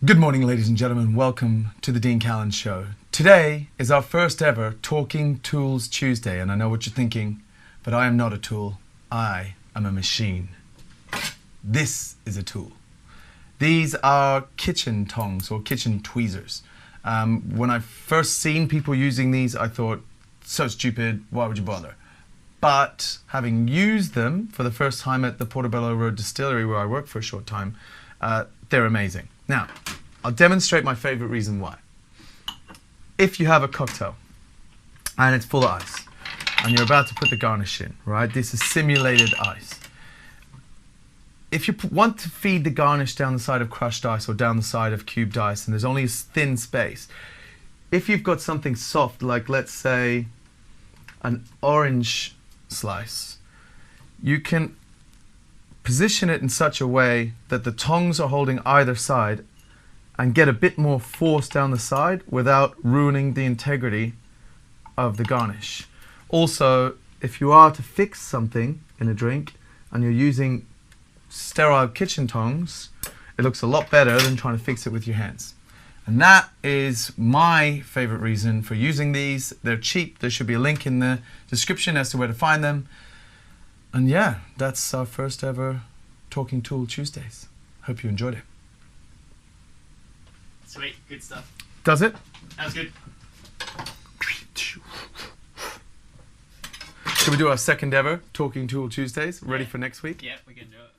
Good morning, ladies and gentlemen. Welcome to the Dean Callan Show. Today is our first ever Talking Tools Tuesday, and I know what you're thinking, but I am not a tool. I am a machine. This is a tool. These are kitchen tongs or kitchen tweezers. When I first seen people using these, I thought, so stupid, why would you bother? But having used them for the first time at the Portobello Road Distillery, where I worked for a short time, they're amazing. Now, I'll demonstrate my favorite reason why. If you have a cocktail and it's full of ice and you're about to put the garnish in, right? This is simulated ice. If you want to feed the garnish down the side of crushed ice or down the side of cubed ice and there's only a thin space, if you've got something soft like, let's say, an orange slice, you can position it in such a way that the tongs are holding either side and get a bit more force down the side without ruining the integrity of the garnish. Also, if you are to fix something in a drink and you're using sterile kitchen tongs, it looks a lot better than trying to fix it with your hands. And that is my favorite reason for using these. They're cheap. There should be a link in the description as to where to find them. And yeah, that's our first ever Talking Tool Tuesdays. Hope you enjoyed it. Sweet, good stuff. Does it? That was good. Should we do our second ever Talking Tool Tuesdays? Ready for next week? Yeah, we can do it.